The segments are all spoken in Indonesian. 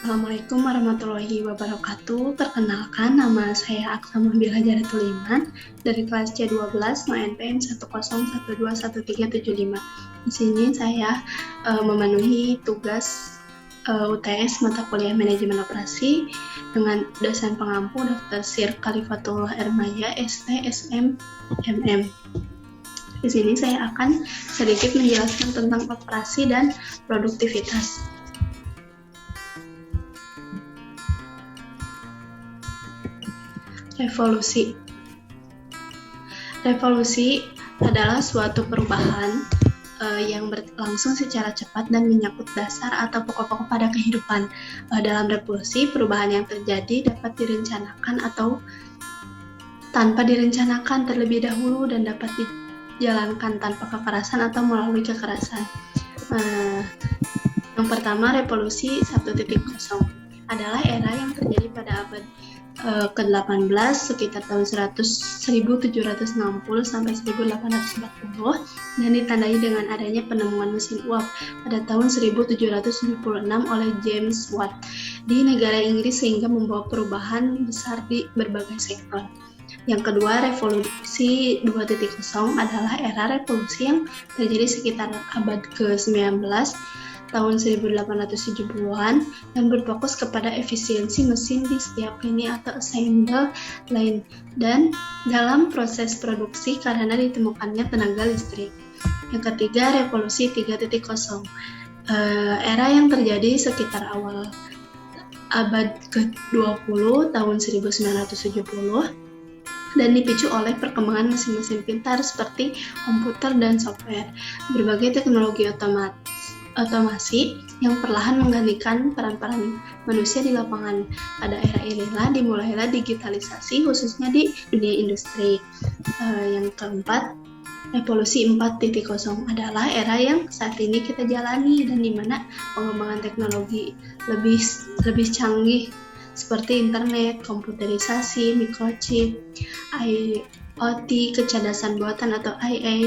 Assalamualaikum warahmatullahi wabarakatuh. Perkenalkan, nama saya Aksa Mahbila Jaratul Iman dari kelas C12 NPM 101211375. Di sini saya memenuhi tugas UTS mata kuliah manajemen operasi dengan dosen pengampu Dr. Sir Khalifatullah Ermaya ST SM MM. Di sini saya akan sedikit menjelaskan tentang operasi dan produktivitas. Revolusi adalah suatu perubahan yang berlangsung secara cepat dan menyangkut dasar atau pokok-pokok pada kehidupan. Dalam revolusi, perubahan yang terjadi dapat direncanakan atau tanpa direncanakan terlebih dahulu dan dapat dijalankan tanpa kekerasan atau melalui kekerasan. Yang pertama, revolusi 1.0 adalah era yang terjadi pada abad ke-18 sekitar tahun 1760 sampai 1840 dan ditandai dengan adanya penemuan mesin uap pada tahun 1776 oleh James Watt di negara Inggris sehingga membawa perubahan besar di berbagai sektor. Yang kedua, revolusi 2.0 adalah era revolusi yang terjadi sekitar abad ke-19 tahun 1870-an dan berfokus kepada efisiensi mesin di setiap lini atau assembly line dan dalam proses produksi karena ditemukannya tenaga listrik. Yang ketiga, revolusi 3.0 era yang terjadi sekitar awal abad ke-20 tahun 1970 dan dipicu oleh perkembangan mesin-mesin pintar seperti komputer dan software, berbagai teknologi otomasi yang perlahan menggantikan peran-peran manusia di lapangan. Pada era inilah dimulailah digitalisasi khususnya di dunia industri. Yang keempat, revolusi 4.0 adalah era yang saat ini kita jalani dan di mana pengembangan teknologi lebih canggih seperti internet, komputerisasi, microchip, IoT, kecerdasan buatan atau AI,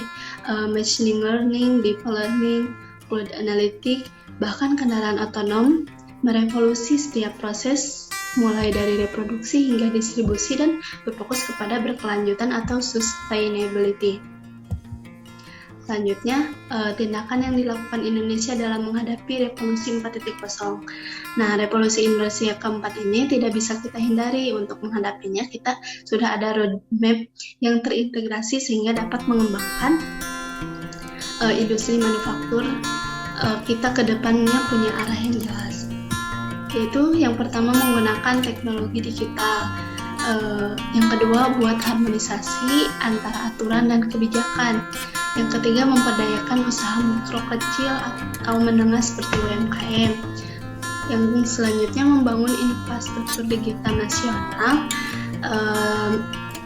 machine learning, deep learning, cloud analytics, bahkan kendaraan otonom merevolusi setiap proses mulai dari reproduksi hingga distribusi dan berfokus kepada berkelanjutan atau sustainability. Selanjutnya, tindakan yang dilakukan Indonesia dalam menghadapi revolusi 4.0. Nah, revolusi Indonesia keempat ini tidak bisa kita hindari. Untuk menghadapinya, kita sudah ada roadmap yang terintegrasi sehingga dapat mengembangkan industri manufaktur kita ke depannya punya arah yang jelas. Yaitu yang pertama menggunakan teknologi digital. Yang kedua buat harmonisasi antara aturan dan kebijakan. Yang ketiga memperdayakan usaha mikro kecil atau menengah seperti UMKM. Yang selanjutnya membangun infrastruktur digital nasional,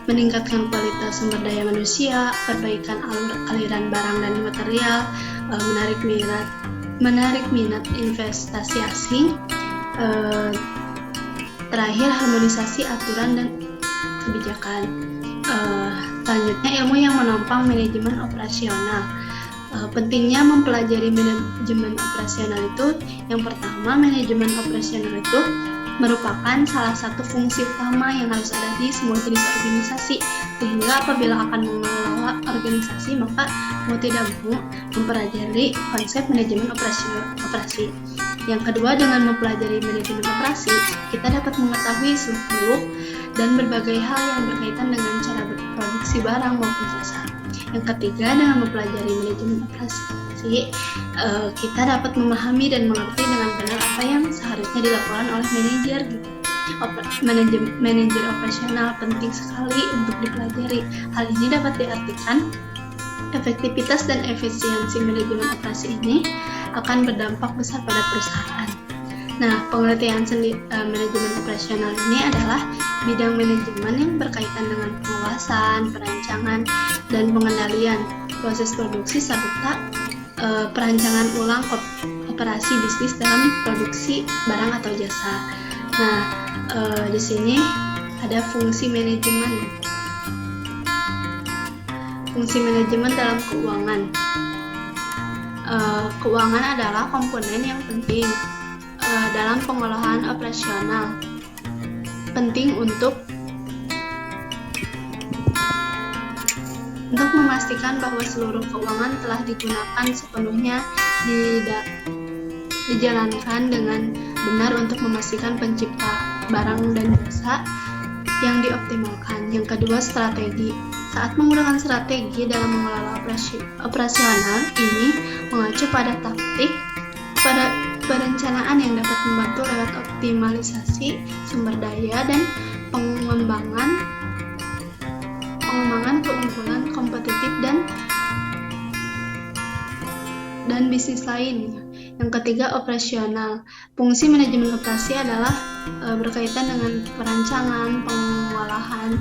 meningkatkan kualitas sumber daya manusia, perbaikan aliran barang dan material, menarik minat investasi asing, terakhir harmonisasi aturan dan kebijakan. Selanjutnya ilmu yang menopang manajemen operasional. Pentingnya mempelajari manajemen operasional itu, yang pertama, manajemen operasional itu merupakan salah satu fungsi utama yang harus ada di semua jenis organisasi, sehingga apabila akan mengelola organisasi maka mau tidak mau mempelajari konsep manajemen operasi. Yang kedua, dengan mempelajari manajemen operasi, kita dapat mengetahui seluk-beluk dan berbagai hal yang berkaitan dengan cara berproduksi barang maupun jasa. Yang ketiga, dengan mempelajari manajemen operasi, kita dapat memahami dan mengerti dengan benar apa yang seharusnya dilakukan oleh manajer. Manajer operasional penting sekali untuk dipelajari. Hal ini dapat diartikan efektivitas dan efisiensi manajemen operasi ini akan berdampak besar pada perusahaan. Nah, pengertian manajemen operasional ini adalah bidang manajemen yang berkaitan dengan pengawasan, perancangan, dan pengendalian proses produksi serta perancangan ulang operasi bisnis dalam produksi barang atau jasa. Nah, di sini ada fungsi manajemen. Fungsi manajemen dalam keuangan. Keuangan adalah komponen yang penting dalam pengolahan operasional. Penting untuk memastikan bahwa seluruh keuangan telah digunakan sepenuhnya dijalankan dengan benar untuk memastikan pencipta barang dan jasa yang dioptimalkan. Yang kedua, strategi. Saat menggunakan strategi dalam mengelola operasional ini mengacu pada taktik, pada perencanaan yang dapat membantu lewat optimalisasi sumber daya dan pengembangan keunggulan kompetitif dan bisnis lain. Yang ketiga, operasional. Fungsi manajemen operasi adalah berkaitan dengan perancangan, pengolahan.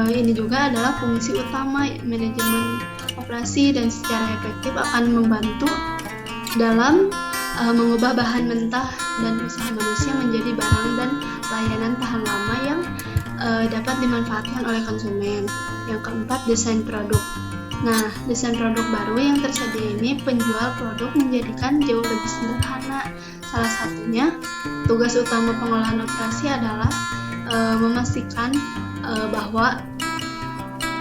Ini juga adalah fungsi utama manajemen operasi dan secara efektif akan membantu dalam mengubah bahan mentah dan usaha manusia menjadi barang dan layanan tahan lama yang dapat dimanfaatkan oleh konsumen. Yang keempat, desain produk. Nah, desain produk baru yang tersedia ini penjual produk menjadikan jauh lebih sederhana. Salah satunya, tugas utama pengolahan operasi adalah memastikan bahwa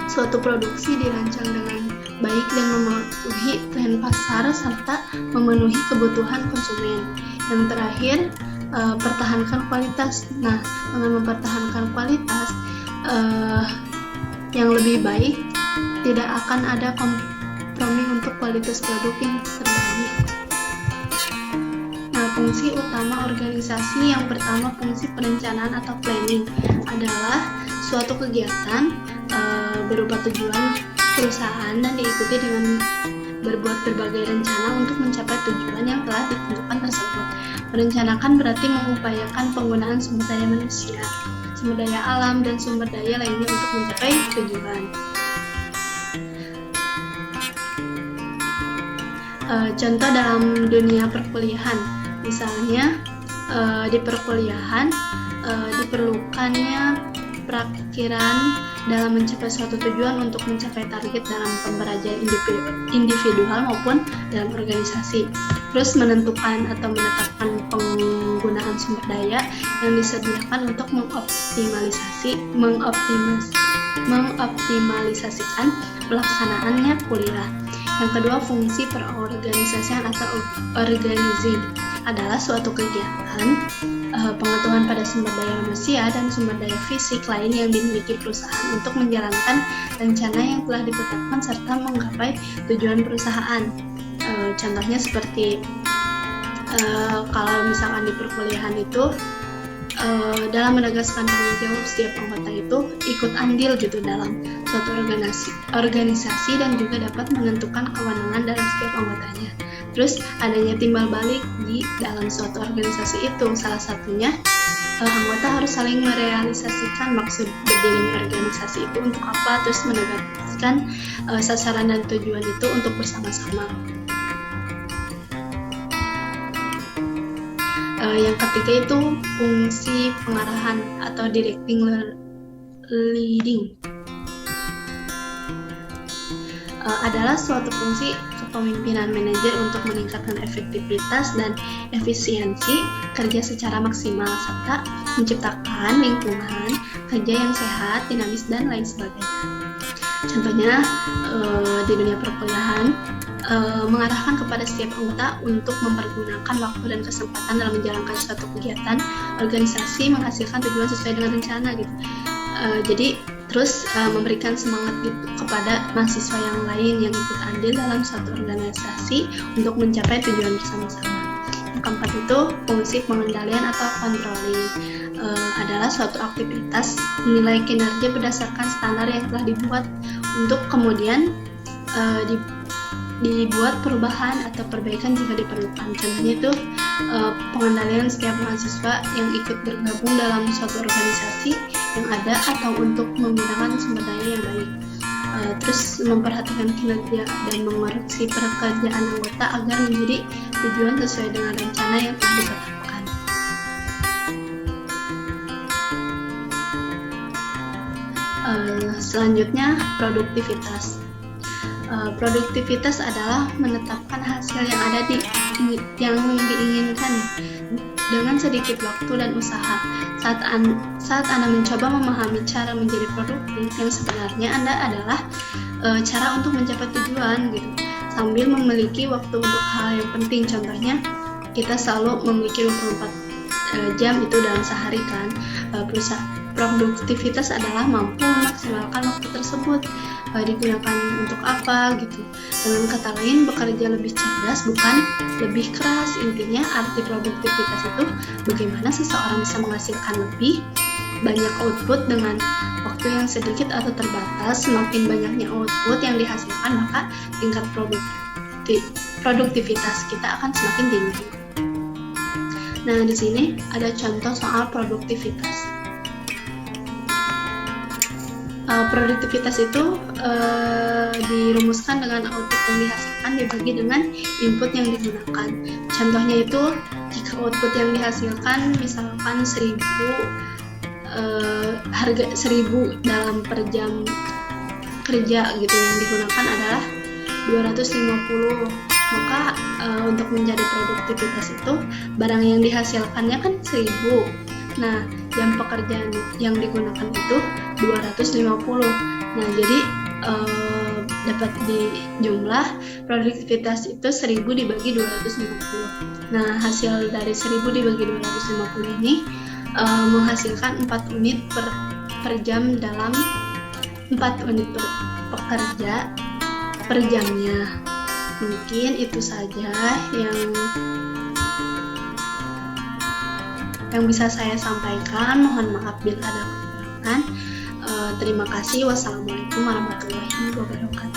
suatu produksi dirancang dengan baik dan mematuhi tren pasar serta memenuhi kebutuhan konsumen. Yang terakhir, pertahankan kualitas. Nah, dengan mempertahankan kualitas yang lebih baik, tidak akan ada kompromi untuk kualitas produk yang terbaik. Nah, fungsi utama organisasi yang pertama, fungsi perencanaan atau planning adalah suatu kegiatan berupa tujuan perusahaan dan diikuti dengan berbuat berbagai rencana untuk mencapai tujuan yang telah ditentukan tersebut. Merencanakan berarti mengupayakan penggunaan sumber daya manusia, sumber daya alam, dan sumber daya lainnya untuk mencapai tujuan. Contoh dalam dunia perkuliahan, misalnya di perkuliahan diperlukannya perakiran dalam mencapai suatu tujuan untuk mencapai target dalam pembelajaran individual maupun dalam organisasi. Terus menentukan atau menetapkan penggunaan sumber daya yang disediakan untuk mengoptimalisasikan pelaksanaannya kuliah. Yang kedua, fungsi perorganisasian atau organizing adalah suatu kegiatan pengetahuan pada sumber daya manusia dan sumber daya fisik lain yang dimiliki perusahaan untuk menjalankan rencana yang telah ditetapkan serta menggapai tujuan perusahaan. Contohnya seperti kalau misalkan di perkuliahan itu dalam menegaskan tanggung jawab setiap anggota itu ikut andil gitu dalam suatu organisasi dan juga dapat menentukan kewenangan dalam setiap anggotanya. Terus adanya timbal balik di dalam suatu organisasi itu, salah satunya anggota harus saling merealisasikan maksud berdirinya organisasi itu untuk apa, terus menegaskan sasaran dan tujuan itu untuk bersama-sama. Yang ketiga itu fungsi pengarahan atau directing leading. Adalah suatu fungsi kepemimpinan manajer untuk meningkatkan efektivitas dan efisiensi kerja secara maksimal serta menciptakan lingkungan kerja yang sehat, dinamis, dan lain sebagainya. Contohnya di dunia perkuliahan, mengarahkan kepada setiap anggota untuk mempergunakan waktu dan kesempatan dalam menjalankan suatu kegiatan organisasi menghasilkan tujuan sesuai dengan rencana gitu. Jadi terus memberikan semangat gitu kepada mahasiswa yang lain yang ikut andil dalam suatu organisasi untuk mencapai tujuan bersama-sama. Yang keempat itu fungsi pengendalian atau controlling, adalah suatu aktivitas menilai kinerja berdasarkan standar yang telah dibuat untuk kemudian dibuat perubahan atau perbaikan jika diperlukan. Contohnya itu pengendalian setiap mahasiswa yang ikut bergabung dalam suatu organisasi yang ada atau untuk menggunakan sumber daya yang baik. Terus memperhatikan kinerja dan mengoreksi pekerjaan anggota agar menjadi tujuan sesuai dengan rencana yang telah ditetapkan. Selanjutnya, produktivitas. Produktivitas adalah menetapkan hasil yang ada di yang diinginkan dengan sedikit waktu dan usaha. Saat Anda mencoba memahami cara menjadi produktif, yang sebenarnya Anda adalah cara untuk mencapai tujuan gitu, sambil memiliki waktu untuk hal yang penting. Contohnya, kita selalu memiliki 24 jam itu dalam sehari kan. Produktivitas adalah mampu memaksimalkan waktu tersebut digunakan untuk apa gitu. Dengan kata lain, bekerja lebih cerdas bukan lebih keras. Intinya arti produktivitas itu bagaimana seseorang bisa menghasilkan lebih banyak output dengan waktu yang sedikit atau terbatas. Semakin banyaknya output yang dihasilkan, maka tingkat produktivitas kita akan semakin tinggi. Nah, di sini ada contoh soal produktivitas. Produktivitas itu dirumuskan dengan output yang dihasilkan dibagi dengan input yang digunakan. Contohnya itu, jika output yang dihasilkan misalkan 1000, harga 1000 dalam per jam kerja gitu, yang digunakan adalah 250. Maka untuk menjadi produktivitas itu, barang yang dihasilkannya kan 1000. Nah, jam pekerjaan yang digunakan itu 250. Nah, jadi dapat di jumlah produktivitas itu 1000 dibagi 250. Nah, hasil dari 1000 dibagi 250 ini menghasilkan 4 unit per jam dalam 4 unit pekerja per jamnya. Mungkin itu saja yang bisa saya sampaikan. Mohon maaf bila ada kekurangan. Terima kasih. Wassalamualaikum warahmatullahi wabarakatuh.